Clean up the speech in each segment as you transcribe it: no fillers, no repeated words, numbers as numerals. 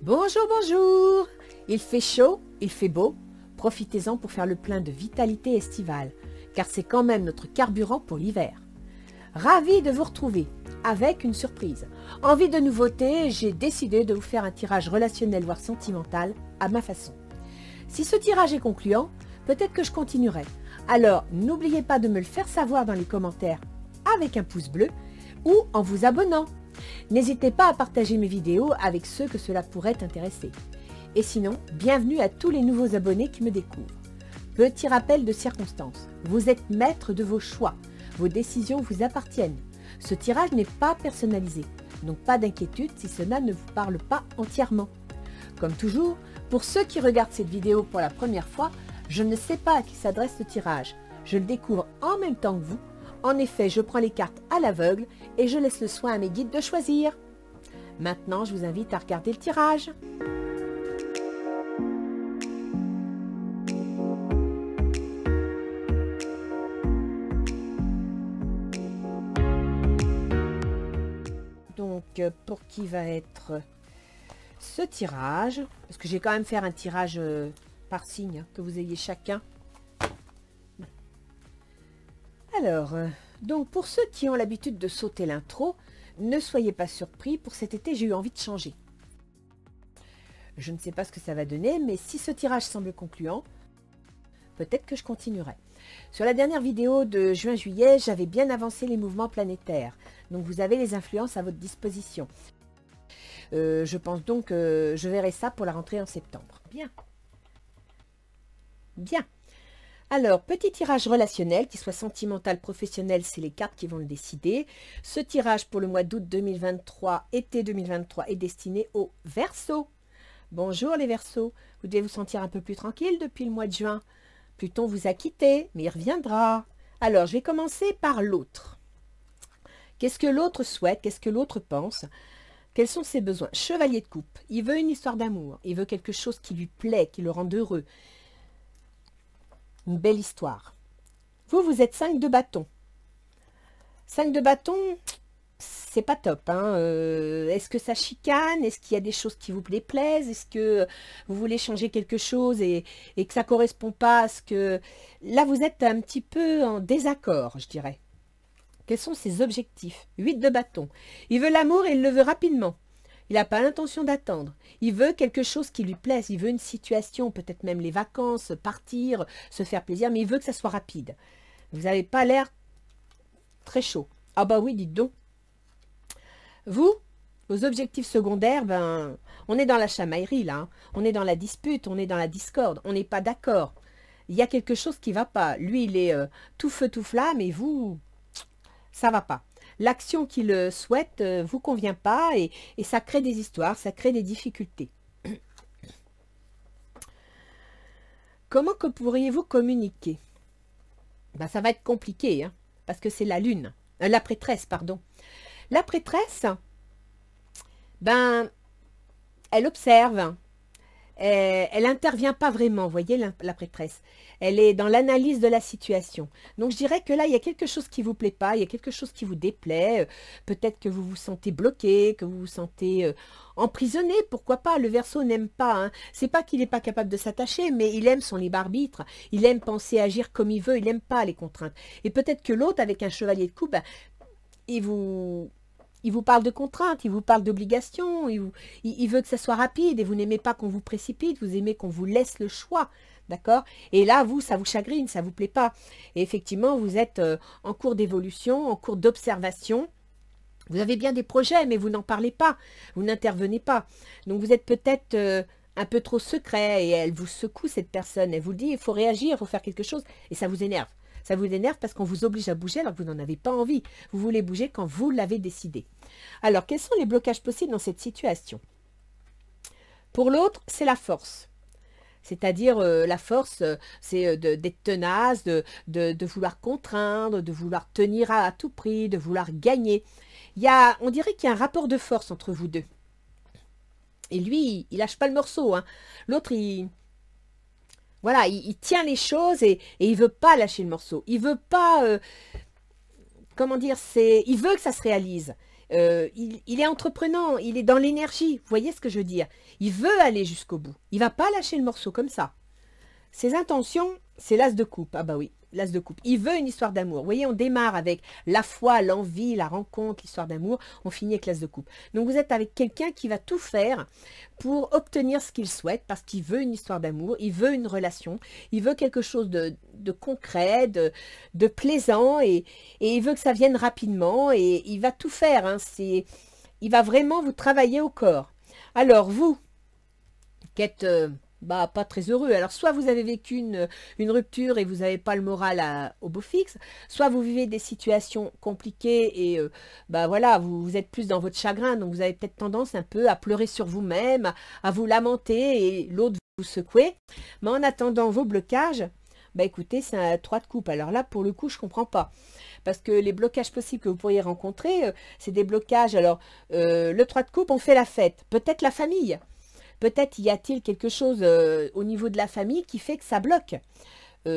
Bonjour, bonjour. Il fait chaud, il fait beau. Profitez-en pour faire le plein de vitalité estivale, car c'est quand même notre carburant pour l'hiver. Ravi de vous retrouver, avec une surprise. Envie de nouveauté, j'ai décidé de vous faire un tirage relationnel voire sentimental à ma façon. Si ce tirage est concluant, peut-être que je continuerai. Alors, n'oubliez pas de me le faire savoir dans les commentaires avec un pouce bleu ou en vous abonnant. N'hésitez pas à partager mes vidéos avec ceux que cela pourrait intéresser. Et sinon, bienvenue à tous les nouveaux abonnés qui me découvrent. Petit rappel de circonstance, vous êtes maître de vos choix, vos décisions vous appartiennent. Ce tirage n'est pas personnalisé, donc pas d'inquiétude si cela ne vous parle pas entièrement. Comme toujours, pour ceux qui regardent cette vidéo pour la première fois, je ne sais pas à qui s'adresse ce tirage. Je le découvre en même temps que vous. En effet, je prends les cartes à l'aveugle et je laisse le soin à mes guides de choisir. Maintenant, je vous invite à regarder le tirage. Donc, pour qui va être ce tirage? Parce que j'ai quand même faire un tirage par signe, hein, que vous ayez chacun. Alors, donc pour ceux qui ont l'habitude de sauter l'intro, ne soyez pas surpris, pour cet été j'ai eu envie de changer. Je ne sais pas ce que ça va donner, mais si ce tirage semble concluant, peut-être que je continuerai. Sur la dernière vidéo de juin-juillet, j'avais bien avancé les mouvements planétaires, donc vous avez les influences à votre disposition. Je pense donc que je verrai ça pour la rentrée en septembre. Bien. Bien. Alors, petit tirage relationnel, qu'il soit sentimental, professionnel, c'est les cartes qui vont le décider. Ce tirage pour le mois d'août 2023, été 2023, est destiné aux Verseaux. Bonjour les Verseaux, vous devez vous sentir un peu plus tranquille depuis le mois de juin. Pluton vous a quitté, mais il reviendra. Alors, je vais commencer par l'autre. Qu'est-ce que l'autre souhaite? Qu'est-ce que l'autre pense? Quels sont ses besoins? Chevalier de coupe, il veut une histoire d'amour, il veut quelque chose qui lui plaît, qui le rende heureux. Une belle histoire. Vous, vous êtes 5 de bâton. 5 de bâton, c'est pas top. Hein. Est-ce que ça chicane? Est-ce qu'il y a des choses qui vous déplaisent? Est-ce que vous voulez changer quelque chose et que ça ne correspond pas à ce que... Là, vous êtes un petit peu en désaccord, je dirais. Quels sont ses objectifs? 8 de bâton. Il veut l'amour et il le veut rapidement. Il n'a pas l'intention d'attendre. Il veut quelque chose qui lui plaise. Il veut une situation, peut-être même les vacances, partir, se faire plaisir, mais il veut que ça soit rapide. Vous n'avez pas l'air très chaud. Ah bah oui, dites donc. Vous, vos objectifs secondaires, ben, on est dans la chamaillerie là. Hein. On est dans la dispute, on est dans la discorde. On n'est pas d'accord. Il y a quelque chose qui ne va pas. Lui, il est tout feu, tout flamme, et vous, ça ne va pas. L'action qu'il souhaite ne vous convient pas et ça crée des histoires, ça crée des difficultés. Comment que pourriez-vous communiquer? Ben, ça va être compliqué, hein, parce que c'est la lune, la prêtresse, pardon. La prêtresse, ben, elle observe, elle n'intervient pas vraiment, vous voyez, la prêtresse. Elle est dans l'analyse de la situation. Donc, je dirais que là, il y a quelque chose qui ne vous plaît pas, il y a quelque chose qui vous déplaît. Peut-être que vous vous sentez bloqué, que vous vous sentez emprisonné. Pourquoi pas? Le Verseau n'aime pas. Hein. C'est pas qu'il n'est pas capable de s'attacher, mais il aime son libre arbitre. Il aime penser, agir comme il veut. Il n'aime pas les contraintes. Et peut-être que l'autre, avec un chevalier de coupe, ben, il vous parle de contraintes, il vous parle d'obligations, il veut que ça soit rapide et vous n'aimez pas qu'on vous précipite, vous aimez qu'on vous laisse le choix, d'accord? Et là, vous, ça vous chagrine, ça ne vous plaît pas. Et effectivement, vous êtes en cours d'évolution, en cours d'observation. Vous avez bien des projets, mais vous n'en parlez pas, vous n'intervenez pas. Donc, vous êtes peut-être un peu trop secret et elle vous secoue, cette personne. Elle vous dit, il faut réagir, il faut faire quelque chose et ça vous énerve. Ça vous énerve parce qu'on vous oblige à bouger alors que vous n'en avez pas envie. Vous voulez bouger quand vous l'avez décidé. Alors, quels sont les blocages possibles dans cette situation? Pour l'autre, c'est la force. C'est-à-dire, la force, c'est d'être tenace, de vouloir contraindre, de vouloir tenir à tout prix, de vouloir gagner. On dirait qu'il y a un rapport de force entre vous deux. Et lui, il lâche pas le morceau. Hein. L'autre, voilà, il tient les choses et il ne veut pas lâcher le morceau. Il veut pas, comment dire, il veut que ça se réalise. il est entreprenant, il est dans l'énergie. Vous voyez ce que je veux dire? Il veut aller jusqu'au bout. Il ne va pas lâcher le morceau comme ça. Ses intentions, c'est l'as de coupe. Ah bah oui, l'as de coupe. Il veut une histoire d'amour. Vous voyez, on démarre avec la foi, l'envie, la rencontre, l'histoire d'amour. On finit avec l'as de coupe. Donc vous êtes avec quelqu'un qui va tout faire pour obtenir ce qu'il souhaite parce qu'il veut une histoire d'amour, il veut une relation, il veut quelque chose de concret, de plaisant et il veut que ça vienne rapidement et il va tout faire. Hein. Il va vraiment vous travailler au corps. Alors vous, qui êtes... bah, pas très heureux. Alors, soit vous avez vécu une rupture et vous n'avez pas le moral au beau fixe, soit vous vivez des situations compliquées et bah voilà, vous êtes plus dans votre chagrin, donc vous avez peut-être tendance un peu à pleurer sur vous-même, à vous lamenter et l'autre vous secouer. Mais en attendant vos blocages, bah écoutez, c'est un 3 de coupe. Alors là, pour le coup, je ne comprends pas. Parce que les blocages possibles que vous pourriez rencontrer, c'est des blocages. Alors, le 3 de coupe, on fait la fête. Peut-être la famille. Peut-être y a-t-il quelque chose au niveau de la famille qui fait que ça bloque.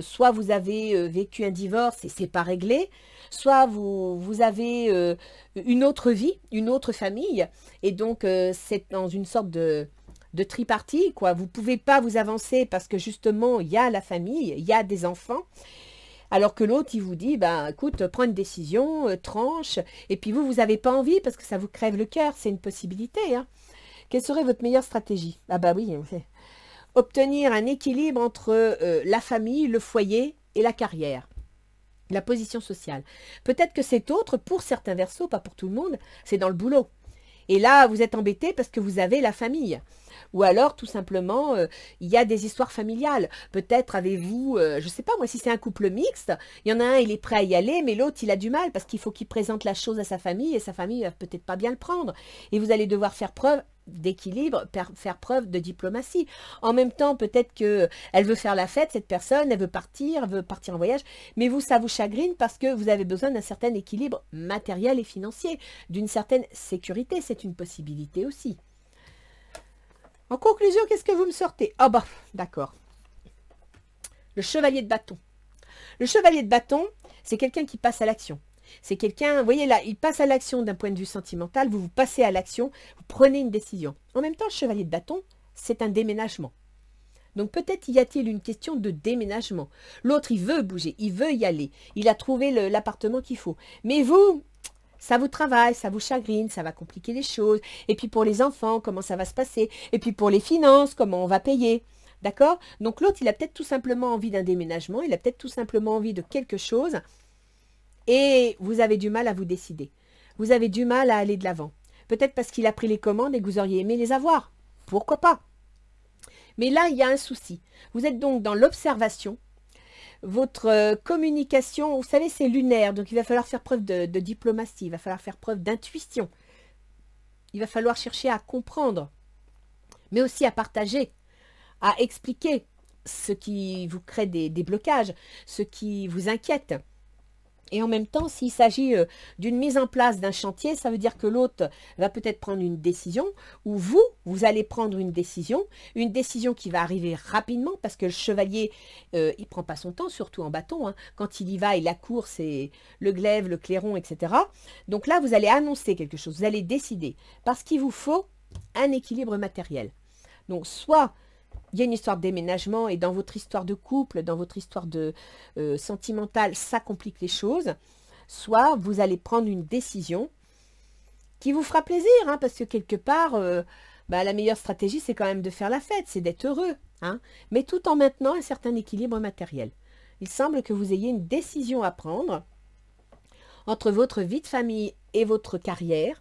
Soit vous avez vécu un divorce et c'est pas réglé, soit vous avez une autre vie, une autre famille, et donc c'est dans une sorte de tripartie, quoi. Vous ne pouvez pas vous avancer parce que justement, il y a la famille, il y a des enfants, alors que l'autre, il vous dit, bah, écoute, prends une décision, tranche, et puis vous n'avez pas envie parce que ça vous crève le cœur, c'est une possibilité, hein. Quelle serait votre meilleure stratégie? Ah bah oui, obtenir un équilibre entre la famille, le foyer et la carrière, la position sociale. Peut-être que c'est autre pour certains verseaux, pas pour tout le monde, c'est dans le boulot. Et là, vous êtes embêté parce que vous avez la famille. Ou alors, tout simplement, il y a des histoires familiales. Peut-être avez-vous, je ne sais pas moi, si c'est un couple mixte, il y en a un, il est prêt à y aller, mais l'autre, il a du mal parce qu'il faut qu'il présente la chose à sa famille et sa famille va peut-être pas bien le prendre. Et vous allez devoir faire preuve d'équilibre, faire preuve de diplomatie. En même temps, peut-être qu'elle veut faire la fête, cette personne, elle veut partir en voyage, mais vous, ça vous chagrine parce que vous avez besoin d'un certain équilibre matériel et financier, d'une certaine sécurité, c'est une possibilité aussi. En conclusion, qu'est-ce que vous me sortez? Ah bah, d'accord. Le chevalier de bâton. Le chevalier de bâton, c'est quelqu'un qui passe à l'action. C'est quelqu'un, vous voyez là, il passe à l'action d'un point de vue sentimental, vous passez à l'action, vous prenez une décision. En même temps, le chevalier de bâton, c'est un déménagement. Donc peut-être y a-t-il une question de déménagement. L'autre, il veut bouger, il veut y aller, il a trouvé l'appartement qu'il faut. Mais vous, ça vous travaille, ça vous chagrine, ça va compliquer les choses. Et puis pour les enfants, comment ça va se passer? Et puis pour les finances, comment on va payer? D'accord? Donc l'autre, il a peut-être tout simplement envie d'un déménagement, il a peut-être tout simplement envie de quelque chose. Et vous avez du mal à vous décider. Vous avez du mal à aller de l'avant. Peut-être parce qu'il a pris les commandes et que vous auriez aimé les avoir. Pourquoi pas? Mais là, il y a un souci. Vous êtes donc dans l'observation. Votre communication, vous savez, c'est lunaire. Donc, il va falloir faire preuve de diplomatie. Il va falloir faire preuve d'intuition. Il va falloir chercher à comprendre. Mais aussi à partager, à expliquer ce qui vous crée des blocages, ce qui vous inquiète. Et en même temps, s'il s'agit d'une mise en place d'un chantier, ça veut dire que l'autre va peut-être prendre une décision, ou vous allez prendre une décision qui va arriver rapidement, parce que le chevalier, il ne prend pas son temps, surtout en bâton. Hein. Quand il y va, il accourt, c'est le glaive, le clairon, etc. Donc là, vous allez annoncer quelque chose, vous allez décider, parce qu'il vous faut un équilibre matériel. Donc soit il y a une histoire de déménagement et dans votre histoire de couple, dans votre histoire de sentimentale, ça complique les choses. Soit vous allez prendre une décision qui vous fera plaisir, hein, parce que quelque part, la meilleure stratégie, c'est quand même de faire la fête, c'est d'être heureux, hein, mais tout en maintenant un certain équilibre matériel. Il semble que vous ayez une décision à prendre entre votre vie de famille et votre carrière.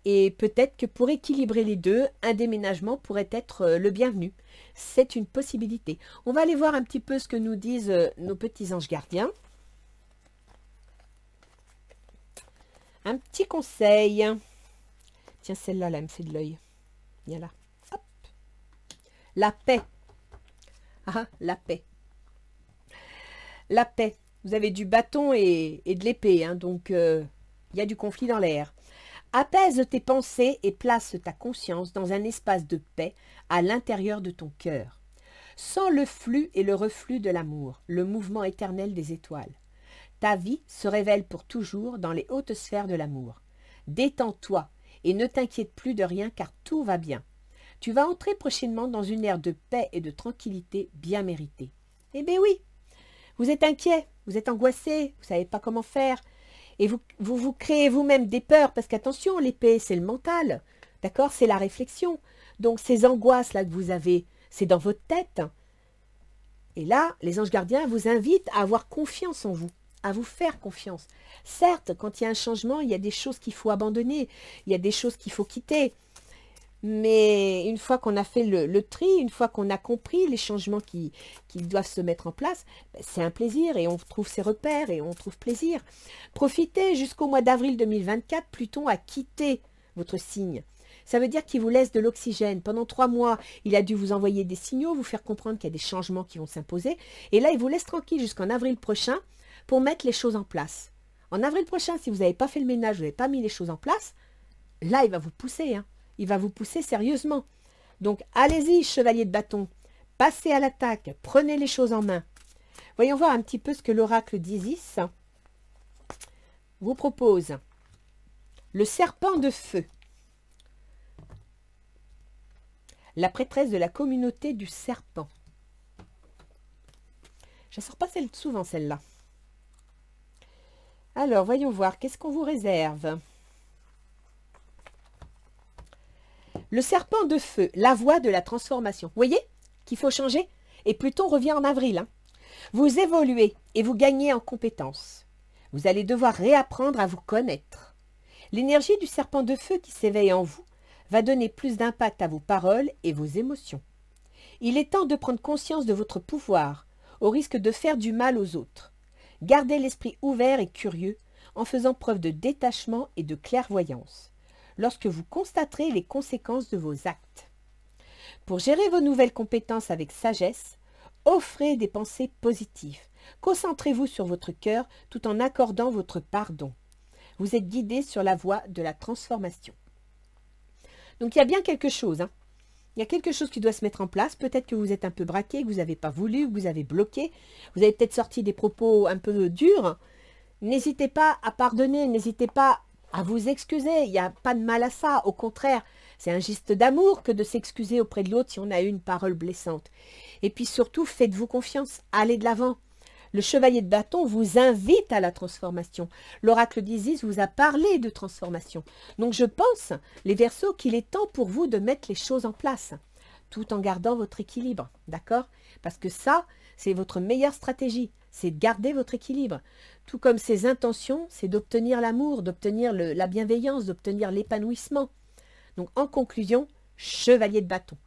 Et peut-être que pour équilibrer les deux, un déménagement pourrait être le bienvenu. C'est une possibilité. On va aller voir un petit peu ce que nous disent nos petits anges gardiens. Un petit conseil. Tiens, celle-là, là, elle me fait de l'œil. Viens là. Hop. La paix. Ah, la paix. La paix. Vous avez du bâton et de l'épée, hein, donc il y a du conflit dans l'air. Apaise tes pensées et place ta conscience dans un espace de paix à l'intérieur de ton cœur. Sens le flux et le reflux de l'amour, le mouvement éternel des étoiles. Ta vie se révèle pour toujours dans les hautes sphères de l'amour. Détends-toi et ne t'inquiète plus de rien car tout va bien. Tu vas entrer prochainement dans une ère de paix et de tranquillité bien méritée. Eh bien oui, vous êtes inquiet, vous êtes angoissé, vous ne savez pas comment faire. Et vous créez vous-même des peurs, parce qu'attention, l'épée, c'est le mental, d'accord? C'est la réflexion. Donc ces angoisses-là que vous avez, c'est dans votre tête. Et là, les anges gardiens vous invitent à avoir confiance en vous, à vous faire confiance. Certes, quand il y a un changement, il y a des choses qu'il faut abandonner, il y a des choses qu'il faut quitter. Mais une fois qu'on a fait le tri, une fois qu'on a compris les changements qui doivent se mettre en place, c'est un plaisir et on trouve ses repères et on trouve plaisir. Profitez jusqu'au mois d'avril 2024, Pluton a quitté votre signe. Ça veut dire qu'il vous laisse de l'oxygène. Pendant 3 mois, il a dû vous envoyer des signaux, vous faire comprendre qu'il y a des changements qui vont s'imposer. Et là, il vous laisse tranquille jusqu'en avril prochain pour mettre les choses en place. En avril prochain, si vous n'avez pas fait le ménage, vous n'avez pas mis les choses en place, là, il va vous pousser, hein. Il va vous pousser sérieusement. Donc, allez-y, chevalier de bâton. Passez à l'attaque. Prenez les choses en main. Voyons voir un petit peu ce que l'oracle d'Isis vous propose. Le serpent de feu. La prêtresse de la communauté du serpent. Je ne sors pas souvent celle-là. Alors, voyons voir. Qu'est-ce qu'on vous réserve ? Le serpent de feu, la voie de la transformation. Vous voyez qu'il faut changer? Et Pluton revient en avril. Hein. Vous évoluez et vous gagnez en compétences. Vous allez devoir réapprendre à vous connaître. L'énergie du serpent de feu qui s'éveille en vous va donner plus d'impact à vos paroles et vos émotions. Il est temps de prendre conscience de votre pouvoir, au risque de faire du mal aux autres. Gardez l'esprit ouvert et curieux en faisant preuve de détachement et de clairvoyance lorsque vous constaterez les conséquences de vos actes. Pour gérer vos nouvelles compétences avec sagesse, offrez des pensées positives. Concentrez-vous sur votre cœur tout en accordant votre pardon. Vous êtes guidé sur la voie de la transformation. Donc il y a bien quelque chose. Hein. Il y a quelque chose qui doit se mettre en place. Peut-être que vous êtes un peu braqué, que vous n'avez pas voulu, que vous avez bloqué. Vous avez peut-être sorti des propos un peu durs. N'hésitez pas à pardonner, n'hésitez pas à vous excuser, il n'y a pas de mal à ça, au contraire, c'est un geste d'amour que de s'excuser auprès de l'autre si on a eu une parole blessante. Et puis surtout, faites-vous confiance, allez de l'avant. Le chevalier de bâton vous invite à la transformation. L'oracle d'Isis vous a parlé de transformation. Donc je pense, les Verseaux, qu'il est temps pour vous de mettre les choses en place, tout en gardant votre équilibre, d'accord? Parce que ça, c'est votre meilleure stratégie, c'est de garder votre équilibre. Tout comme ses intentions, c'est d'obtenir l'amour, d'obtenir la bienveillance, d'obtenir l'épanouissement. Donc en conclusion, chevalier de bâton.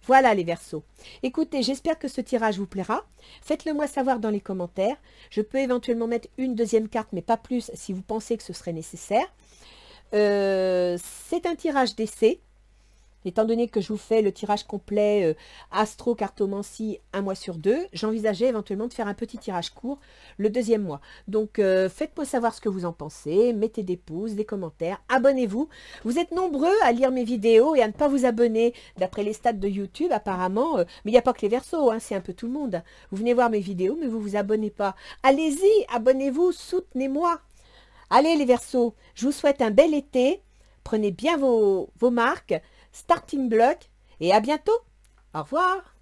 Voilà les Verseaux. Écoutez, j'espère que ce tirage vous plaira. Faites-le moi savoir dans les commentaires. Je peux éventuellement mettre une deuxième carte, mais pas plus si vous pensez que ce serait nécessaire. C'est un tirage d'essai. Étant donné que je vous fais le tirage complet astro-cartomancie 1 mois sur 2, j'envisageais éventuellement de faire un petit tirage court le 2e mois. Donc faites-moi savoir ce que vous en pensez, mettez des pouces, des commentaires, abonnez-vous. Vous êtes nombreux à lire mes vidéos et à ne pas vous abonner d'après les stats de YouTube apparemment. Mais il n'y a pas que les Verseaux, hein, c'est un peu tout le monde. Vous venez voir mes vidéos mais vous ne vous abonnez pas. Allez-y, abonnez-vous, soutenez-moi. Allez les Verseaux, je vous souhaite un bel été. Prenez bien vos marques. Starting block et à bientôt. Au revoir.